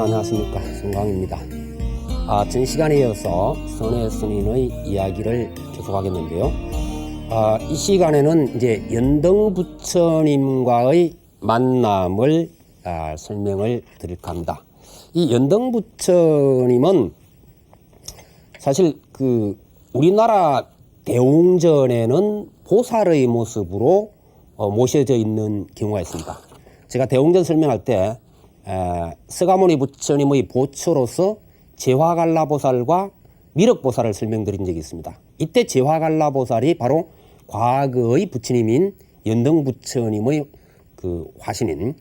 안녕하십니까, 송강입니다. 전 시간에 이어서 선의 스님의 이야기를 계속하겠는데요. 이 시간에는 이제 연등 부처님과의 만남을 설명을 드릴까 합니다. 이 연등 부처님은 사실 우리나라 대웅전에는 보살의 모습으로 모셔져 있는 경우가 있습니다. 제가 대웅전 설명할 때 서가모니 부처님의 보초로서 제화갈라보살과 미륵보살을 설명드린 적이 있습니다. 이때 제화갈라보살이 바로 과거의 부처님인 연등 부처님의 그 화신인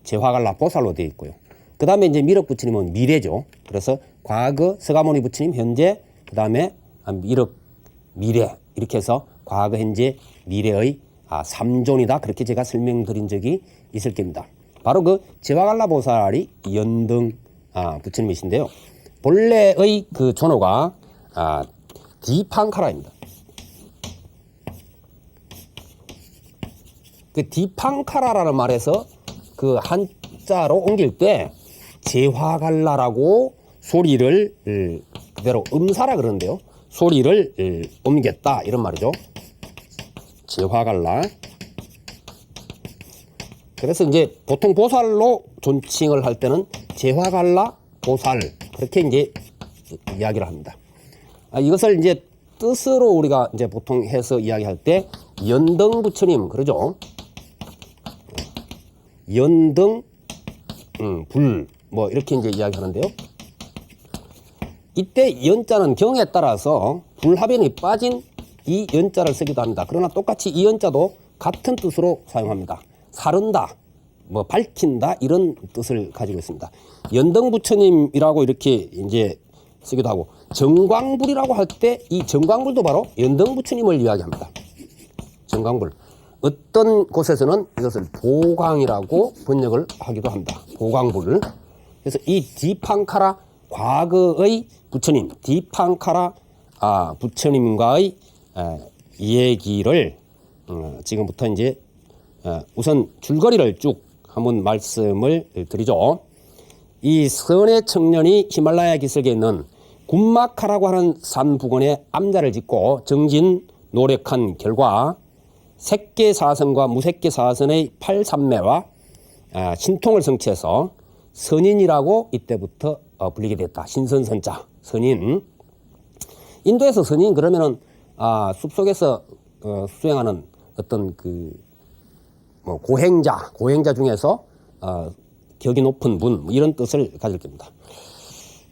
제화갈라보살로 되어 있고요. 그 다음에 이제 미륵 부처님은 미래죠. 그래서 과거 서가모니 부처님 현재, 그 다음에 미륵 미래, 이렇게 해서 과거 현재 미래의 3존이다, 그렇게 제가 설명드린 적이 있을 겁니다. 바로 그 제화갈라보살이 연등 부처님이신데요. 본래의 그 존호가 디팡카라입니다. 그 디팡카라라는 말에서 그 한자로 옮길 때 제화갈라라고 소리를 그대로 음사라 그러는데요. 소리를 옮겼다, 이런 말이죠. 제화갈라. 그래서 이제 보통 보살로 존칭을 할 때는 제화갈라 보살, 그렇게 이제 이야기를 합니다. 이것을 이제 뜻으로 우리가 이제 보통 해서 이야기할 때 연등 부처님 그러죠. 연등 불 뭐 이렇게 이제 이야기하는데요. 이때 연자는 경에 따라서 불합연이 빠진 이 연자를 쓰기도 합니다. 그러나 똑같이 이 연자도 같은 뜻으로 사용합니다. 사른다, 뭐 밝힌다, 이런 뜻을 가지고 있습니다. 연등 부처님이라고 이렇게 이제 쓰기도 하고, 정광불이라고 할 때 이 정광불도 바로 연등 부처님을 이야기합니다. 정광불. 어떤 곳에서는 이것을 보광이라고 번역을 하기도 합니다. 보광불. 그래서 이 디팡카라 과거의 부처님, 디팡카라 부처님과의 얘기를 지금부터 이제 우선 줄거리를 쭉 한번 말씀을 드리죠. 이 선의 청년이 히말라야 기슭에 있는 군마카라고 하는 산 부근에 암자를 짓고 정진 노력한 결과 색계사선과 무색계사선의 8산매와 신통을 성취해서 선인이라고 이때부터 불리게 됐다. 신선선자, 선인. 인도에서 선인 그러면은 숲속에서 수행하는 어떤 뭐 고행자 중에서 격이 높은 분, 뭐 이런 뜻을 가질 겁니다.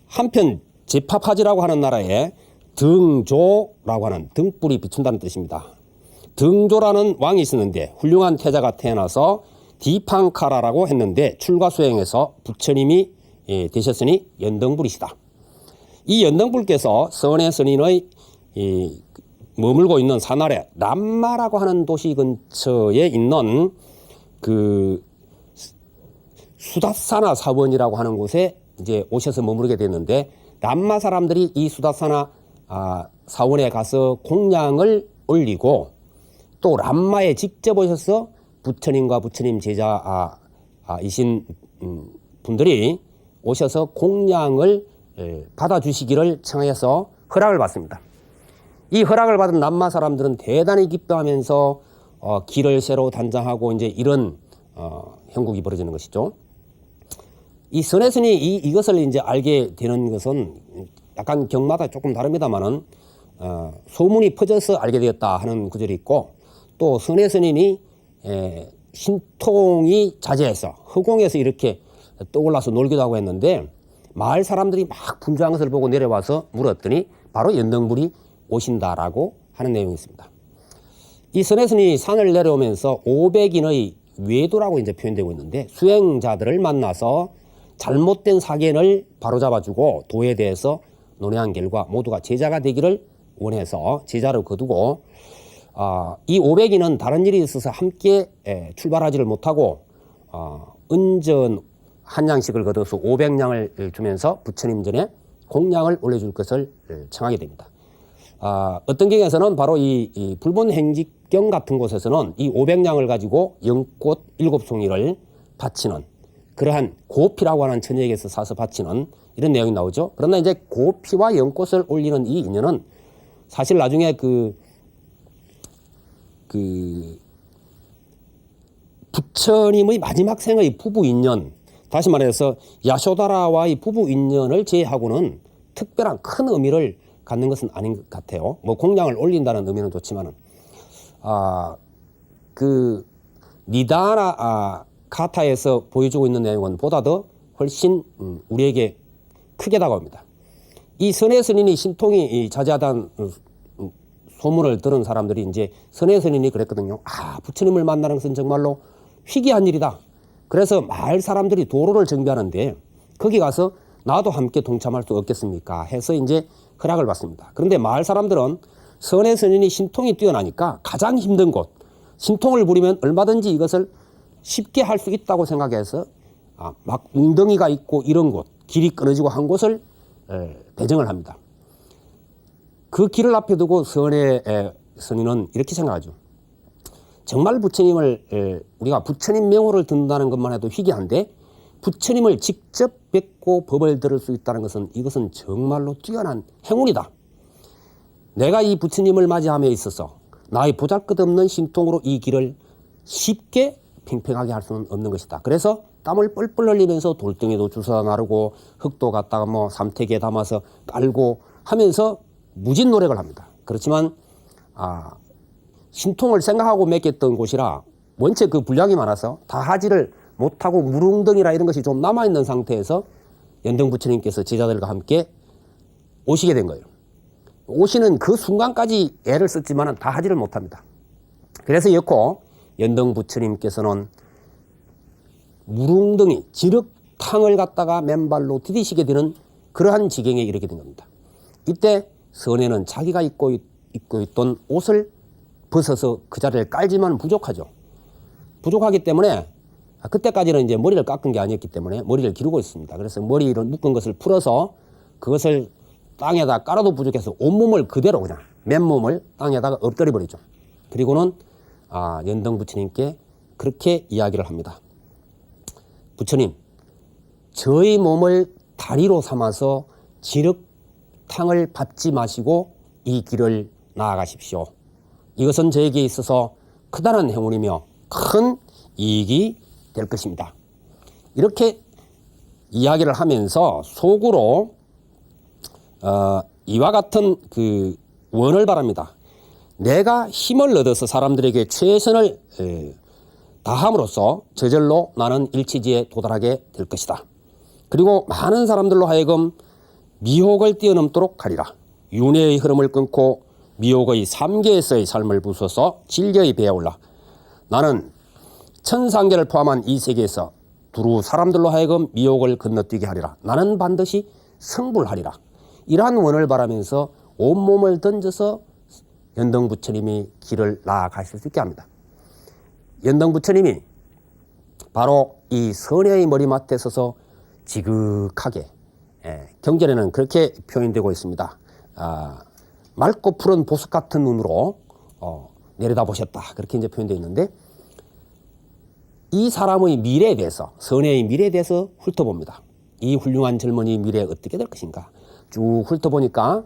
한편 제파파지라고 하는 나라에 등조라고 하는 등불이 비춘다는 뜻입니다. 등조라는 왕이 있었는데 훌륭한 태자가 태어나서 디팡카라라고 했는데 출가 수행에서 부처님이 되셨으니 연등불이시다. 이 연등불께서 선의 선인의 머물고 있는 산 아래 람마라고 하는 도시 근처에 있는 그 수다사나 사원이라고 하는 곳에 이제 오셔서 머무르게 됐는데, 람마 사람들이 이 수다사나 사원에 가서 공양을 올리고 또 람마에 직접 오셔서 부처님과 부처님 제자이신 분들이 오셔서 공양을 받아주시기를 청해서 허락을 받습니다. 이 허락을 받은 람마 사람들은 대단히 기뻐하면서 길을 새로 단장하고 이제 이런 형국이 벌어지는 것이죠. 이 선의 스님이 이것을 이제 알게 되는 것은 약간 경마다 조금 다릅니다만은 소문이 퍼져서 알게 되었다 하는 구절이 있고, 또 선의 스님이 신통이 자제해서 허공에서 이렇게 떠올라서 놀기도 하고 했는데, 마을 사람들이 막 분주한 것을 보고 내려와서 물었더니 바로 연등불이 오신다라고 하는 내용이 있습니다. 이 선의 스님이 산을 내려오면서 500인의 외도라고 이제 표현되고 있는데, 수행자들을 만나서 잘못된 사견을 바로잡아주고 도에 대해서 논의한 결과 모두가 제자가 되기를 원해서 제자를 거두고, 이 500인은 다른 일이 있어서 함께 출발하지를 못하고 은전 한 양씩을 거둬서 500냥을 주면서 부처님 전에 공양을 올려줄 것을 청하게 됩니다. 어떤 경우에서는 바로 이 불본행직경 같은 곳에서는 이 500냥을 가지고 연꽃 7송이를 바치는 그러한 고피라고 하는 처녀에게서 사서 바치는 이런 내용이 나오죠. 그러나 이제 고피와 연꽃을 올리는 이 인연은 사실 나중에 부처님의 마지막 생의 부부 인연, 다시 말해서 야쇼다라와의 부부 인연을 제외하고는 특별한 큰 의미를 갖는 것은 아닌 것 같아요. 뭐 공양을 올린다는 의미는 좋지만은 니다나 가타에서 보여주고 있는 내용은 보다 더 훨씬 우리에게 크게 다가옵니다. 이 선해 스님이 신통이 자제하다는 소문을 들은 사람들이 이제 선해 스님이 그랬거든요. 부처님을 만나는 것은 정말로 희귀한 일이다. 그래서 마을 사람들이 도로를 정비하는데 거기 가서 나도 함께 동참할 수 없겠습니까? 해서 이제 허락을 받습니다. 그런데 마을 사람들은 선해 스님이 신통이 뛰어나니까 가장 힘든 곳, 신통을 부리면 얼마든지 이것을 쉽게 할 수 있다고 생각해서 막 웅덩이가 있고 이런 곳, 길이 끊어지고 한 곳을 배정을 합니다. 그 길을 앞에 두고 선해 스님은 이렇게 생각하죠. 정말 부처님을 우리가 부처님 명호를 듣는다는 것만 해도 희귀한데 부처님을 직접 뵙고 법을 들을 수 있다는 것은 이것은 정말로 뛰어난 행운이다. 내가 이 부처님을 맞이함에 있어서 나의 보잘것없는 신통으로 이 길을 쉽게 팽팽하게 할 수는 없는 것이다. 그래서 땀을 뻘뻘 흘리면서 돌덩이도 주워 나르고 흙도 갖다가 뭐 삼태기에 담아서 깔고 하면서 무진 노력을 합니다. 그렇지만 신통을 생각하고 맺겠던 곳이라 원체 그 분량이 많아서 다 하지를 못하고 무릉덩이라 이런 것이 좀 남아있는 상태에서 연등 부처님께서 제자들과 함께 오시게 된 거예요. 오시는 그 순간까지 애를 썼지만 다 하지를 못합니다. 그래서 여코 연등 부처님께서는 무릉덩이, 지륵탕을 갖다가 맨발로 디디시게 되는 그러한 지경에 이르게 된 겁니다. 이때 선해는 자기가 입고 있던 옷을 벗어서 그 자리를 깔지만 부족하죠. 부족하기 때문에 그때까지는 이제 머리를 깎은 게 아니었기 때문에 머리를 기르고 있습니다. 그래서 머리를 묶은 것을 풀어서 그것을 땅에다 깔아도 부족해서 온몸을 그대로 그냥 맨몸을 땅에다가 엎드려 버리죠. 그리고는 연등 부처님께 그렇게 이야기를 합니다. 부처님, 저희 몸을 다리로 삼아서 지륵탕을 밟지 마시고 이 길을 나아가십시오. 이것은 저에게 있어서 크다란 행운이며 큰 이익이 될 것입니다. 이렇게 이야기를 하면서 속으로 이와 같은 그 원을 바랍니다. 내가 힘을 얻어서 사람들에게 최선을 다함으로써 저절로 나는 일치지에 도달하게 될 것이다. 그리고 많은 사람들로 하여금 미혹을 뛰어넘도록 하리라. 윤회의 흐름을 끊고 미혹의 삼계에서의 삶을 부숴서 진리의 배에 올라 나는 천상계를 포함한 이 세계에서 두루 사람들로 하여금 미혹을 건너뛰게 하리라. 나는 반드시 성불하리라. 이러한 원을 바라면서 온몸을 던져서 연등 부처님이 길을 나아가실 수 있게 합니다. 연등 부처님이 바로 이 선해의 머리맡에 서서 지극하게, 경전에는 그렇게 표현되고 있습니다. 맑고 푸른 보석 같은 눈으로 내려다보셨다. 그렇게 이제 표현되어 있는데 이 사람의 미래에 대해서, 선해의 미래에 대해서 훑어봅니다. 이 훌륭한 젊은이 미래에 어떻게 될 것인가. 쭉 훑어보니까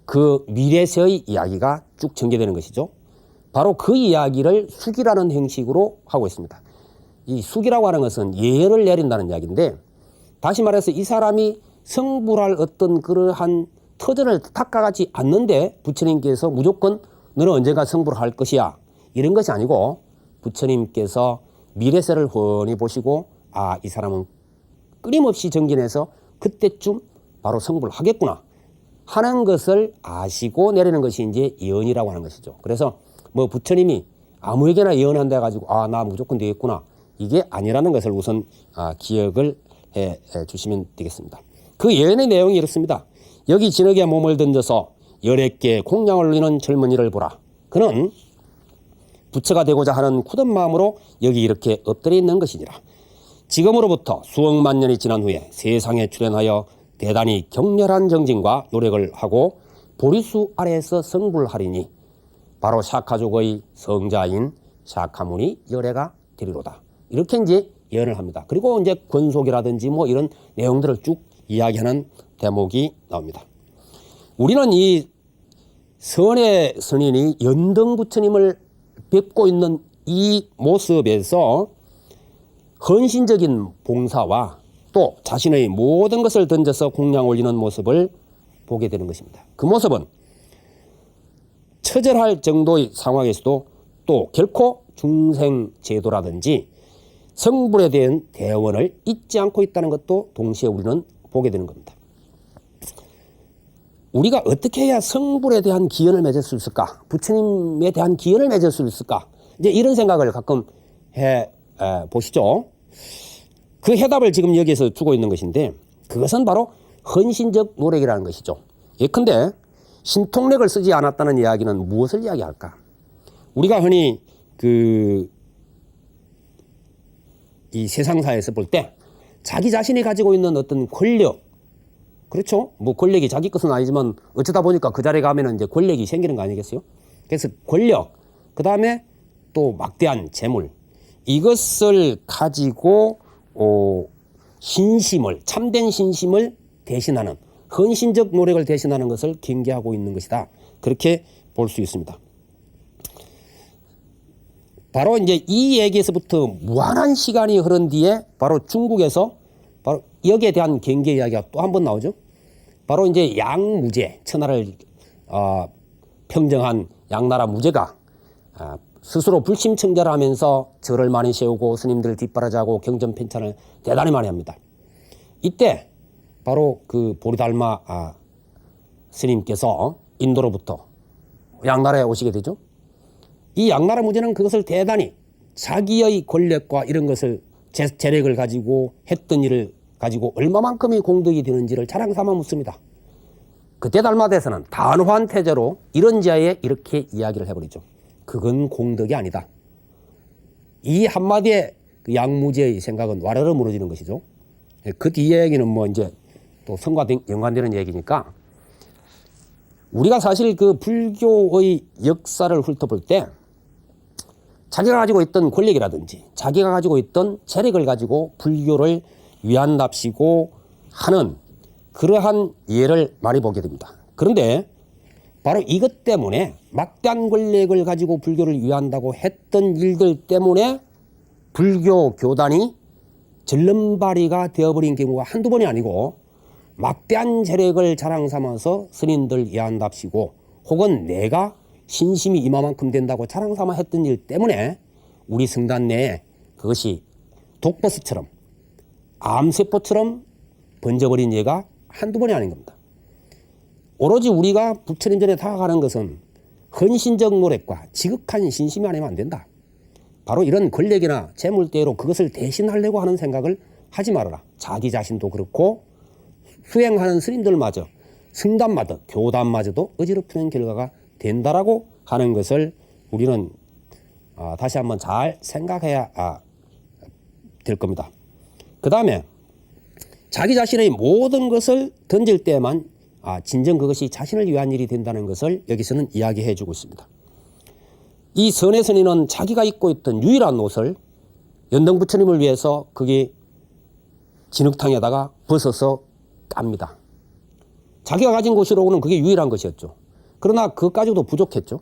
그 미래세의 이야기가 쭉 전개되는 것이죠. 바로 그 이야기를 숙이라는 형식으로 하고 있습니다. 이 숙이라고 하는 것은 예언을 내린다는 이야기인데, 다시 말해서 이 사람이 성불할 어떤 그러한 터전을 닦아가지 않는데 부처님께서 무조건 너는 언젠가 성불할 것이야, 이런 것이 아니고 부처님께서 미래세를 훤히 보시고 이 사람은 끊임없이 정진해서 그때쯤 바로 성불하겠구나 하는 것을 아시고 내리는 것이 이제 예언이라고 하는 것이죠. 그래서 뭐 부처님이 아무에게나 예언한다 해가지고 나 무조건 되겠구나, 이게 아니라는 것을 우선 기억을 해 주시면 되겠습니다. 그 예언의 내용이 이렇습니다. 여기 진흙에 몸을 던져서 18개 공양을 올리는 젊은이를 보라. 그는 부처가 되고자 하는 굳은 마음으로 여기 이렇게 엎드려 있는 것이니라. 지금으로부터 수억만 년이 지난 후에 세상에 출현하여 대단히 격렬한 정진과 노력을 하고 보리수 아래에서 성불하리니 바로 샤카족의 성자인 샤카문이 열애가 되리로다. 이렇게 이제 예언을 합니다. 그리고 이제 권속이라든지 뭐 이런 내용들을 쭉 이야기하는 대목이 나옵니다. 우리는 이 선의 선인이 연등 부처님을 뵙고 있는 이 모습에서 헌신적인 봉사와 또 자신의 모든 것을 던져서 공양 올리는 모습을 보게 되는 것입니다. 그 모습은 처절할 정도의 상황에서도 또 결코 중생제도라든지 성불에 대한 대원을 잊지 않고 있다는 것도 동시에 우리는 보게 되는 겁니다. 우리가 어떻게 해야 성불에 대한 기원을 맺을 수 있을까? 부처님에 대한 기원을 맺을 수 있을까? 이제 이런 생각을 가끔 해 보시죠. 그 해답을 지금 여기에서 주고 있는 것인데 그것은 바로 헌신적 노력이라는 것이죠. 예컨대 신통력을 쓰지 않았다는 이야기는 무엇을 이야기할까? 우리가 흔히 이 세상사에서 볼 때 자기 자신이 가지고 있는 어떤 권력, 그렇죠? 뭐 권력이 자기 것은 아니지만 어쩌다 보니까 그 자리에 가면은 이제 권력이 생기는 거 아니겠어요? 그래서 권력, 그 다음에 또 막대한 재물, 이것을 가지고 신심을, 참된 신심을 대신하는, 헌신적 노력을 대신하는 것을 경계하고 있는 것이다. 그렇게 볼 수 있습니다. 바로 이제 이 얘기에서부터 무한한 시간이 흐른 뒤에 바로 중국에서 바로 여기에 대한 경계 이야기가 또 한 번 나오죠. 바로 이제 양무제, 천하를 평정한 양나라 무제가 스스로 불심청결하면서 절을 많이 세우고 스님들 뒷바라지하고 경전편찬을 대단히 많이 합니다. 이때 바로 그 보리달마 스님께서 인도로부터 양나라에 오시게 되죠. 이 양나라 무제는 그것을 대단히 자기의 권력과 이런 것을 재력을 가지고 했던 일을 가지고 얼마만큼의 공덕이 되는지를 자랑 삼아 묻습니다. 그때 달마대에서는 단호한 태제로 이런 자에 이렇게 이야기를 해버리죠. 그건 공덕이 아니다. 이 한마디에 그 양무제의 생각은 와르르 무너지는 것이죠. 그 뒤에 얘기는 뭐 이제 또 성과 연관되는 얘기니까 우리가 사실 그 불교의 역사를 훑어볼 때 자기가 가지고 있던 권력이라든지 자기가 가지고 있던 재력을 가지고 불교를 위한답시고 하는 그러한 예를 많이 보게 됩니다. 그런데 바로 이것 때문에 막대한 권력을 가지고 불교를 위한다고 했던 일들 때문에 불교 교단이 절름발이가 되어버린 경우가 한두 번이 아니고 막대한 재력을 자랑 삼아서 스님들 위한답시고 혹은 내가 신심이 이만큼 된다고 자랑 삼아 했던 일 때문에 우리 성단 내에 그것이 독버섯처럼 암세포처럼 번져버린 예가 한두 번이 아닌 겁니다. 오로지 우리가 부처님 전에 다가가는 것은 헌신적 노력과 지극한 신심이 아니면 안 된다. 바로 이런 권력이나 재물대로 그것을 대신하려고 하는 생각을 하지 말아라. 자기 자신도 그렇고 수행하는 스님들마저 성단마저 교단마저도 어지럽히는 결과가 된다라고 하는 것을 우리는 다시 한번 잘 생각해야 될 겁니다. 그 다음에 자기 자신의 모든 것을 던질 때만 진정 그것이 자신을 위한 일이 된다는 것을 여기서는 이야기해 주고 있습니다. 이 선의 선인은 자기가 입고 있던 유일한 옷을 연등 부처님을 위해서 그게 진흙탕에다가 벗어서 깝니다. 자기가 가진 것으로는 그게 유일한 것이었죠. 그러나 그것까지도 부족했죠.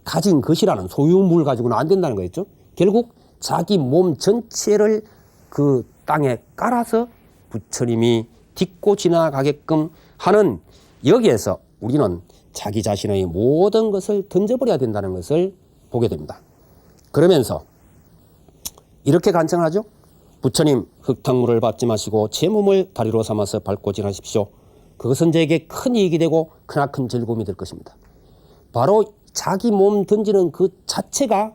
가진 것이라는 소유물 가지고는 안 된다는 거였죠. 결국 자기 몸 전체를 그 땅에 깔아서 부처님이 딛고 지나가게끔 하는 여기에서 우리는 자기 자신의 모든 것을 던져버려야 된다는 것을 보게 됩니다. 그러면서 이렇게 간청을 하죠. 부처님 흙탕물을 받지 마시고 제 몸을 다리로 삼아서 밟고 지나십시오. 그것은 저에게 큰 이익이 되고 크나큰 즐거움이 될 것입니다. 바로 자기 몸 던지는 그 자체가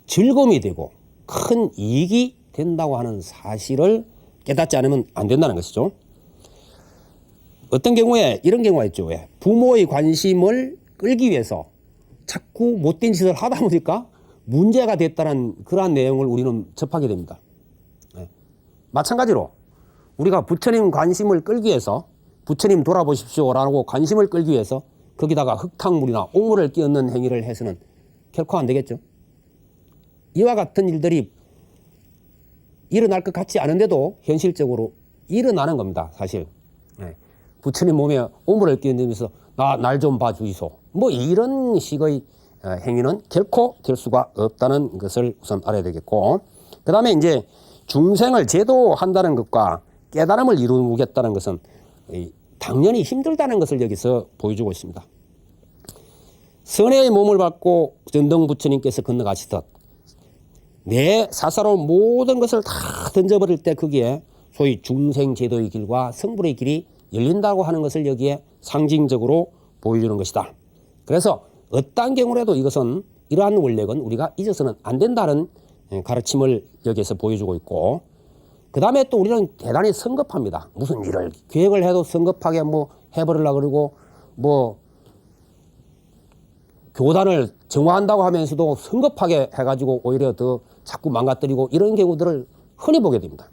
즐거움이 되고 큰 이익이 된다고 하는 사실을 깨닫지 않으면 안 된다는 것이죠. 어떤 경우에 이런 경우가 있죠. 왜? 부모의 관심을 끌기 위해서 자꾸 못된 짓을 하다 보니까 문제가 됐다는 그러한 내용을 우리는 접하게 됩니다. 마찬가지로 우리가 부처님 관심을 끌기 위해서 부처님 돌아보십시오라고 관심을 끌기 위해서 거기다가 흙탕물이나 옥물을 끼얹는 행위를 해서는 결코 안 되겠죠. 이와 같은 일들이 일어날 것 같지 않은데도 현실적으로 일어나는 겁니다. 사실. 네. 부처님 몸에 오물을 끼얹으면서 날 좀 봐주이소. 뭐 이런 식의 행위는 결코 될 수가 없다는 것을 우선 알아야 되겠고, 그 다음에 이제 중생을 제도한다는 것과 깨달음을 이루겠다는 것은 당연히 힘들다는 것을 여기서 보여주고 있습니다. 선해의 몸을 받고 전등 부처님께서 건너가시듯 내 사사로운 모든 것을 다 던져버릴 때 거기에 소위 중생제도의 길과 성불의 길이 열린다고 하는 것을 여기에 상징적으로 보여주는 것이다. 그래서 어떠한 경우라도 이것은 이러한 원력은 우리가 잊어서는 안 된다는 가르침을 여기에서 보여주고 있고, 그 다음에 또 우리는 대단히 성급합니다. 무슨 일을 계획을 해도 성급하게 뭐 해버리려고 그러고, 뭐 교단을 정화한다고 하면서도 성급하게 해가지고 오히려 더 자꾸 망가뜨리고 이런 경우들을 흔히 보게 됩니다.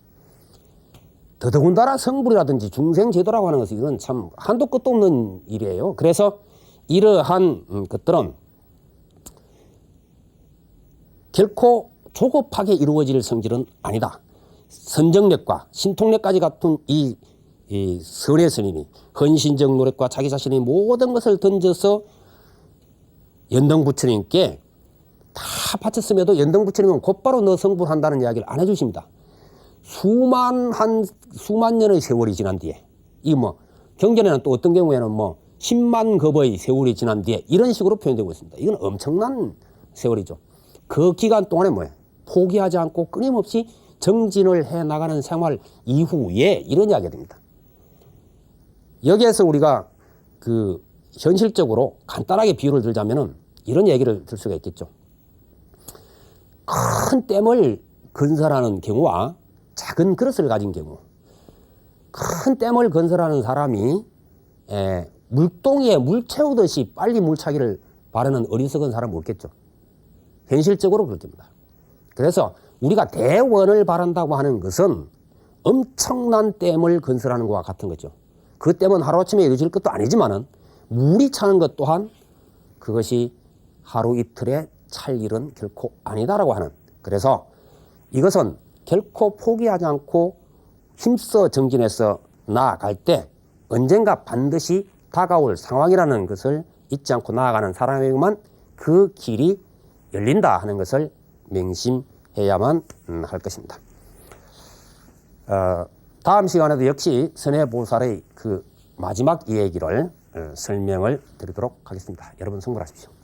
더더군다나 성불이라든지 중생제도라고 하는 것은 이건 참 한도 끝도 없는 일이에요. 그래서 이러한 것들은 결코 조급하게 이루어질 성질은 아니다. 선정력과 신통력까지 같은 이 선의 스님이 헌신적 노력과 자기 자신의 모든 것을 던져서 연등부처님께 다 바쳤음에도 연등부처님은 곧바로 너 성불한다는 이야기를 안 해주십니다. 수만 년의 세월이 지난 뒤에, 이 뭐 경전에는 또 어떤 경우에는 뭐 10만 급의 세월이 지난 뒤에 이런 식으로 표현되고 있습니다. 이건 엄청난 세월이죠. 그 기간 동안에 뭐예요? 포기하지 않고 끊임없이 정진을 해 나가는 생활 이후에 이런 이야기가 됩니다. 여기에서 우리가 그 현실적으로 간단하게 비유를 들자면은 이런 얘기를 들 수가 있겠죠. 큰 댐을 건설하는 경우와 작은 그릇을 가진 경우, 큰 댐을 건설하는 사람이 물동이에 물 채우듯이 빨리 물 차기를 바라는 어리석은 사람은 없겠죠. 현실적으로 그렇습니다. 그래서 우리가 대원을 바란다고 하는 것은 엄청난 댐을 건설하는 것과 같은 거죠. 그 댐은 하루아침에 이루어질 것도 아니지만은 물이 차는 것 또한 그것이 하루 이틀에 찰 일은 결코 아니다라고 하는, 그래서 이것은 결코 포기하지 않고 힘써 정진해서 나아갈 때 언젠가 반드시 다가올 상황이라는 것을 잊지 않고 나아가는 사람에게만 그 길이 열린다 하는 것을 명심해야만 할 것입니다. 다음 시간에도 역시 선해보살의 그 마지막 이야기를 설명을 드리도록 하겠습니다. 여러분 성불하십시오.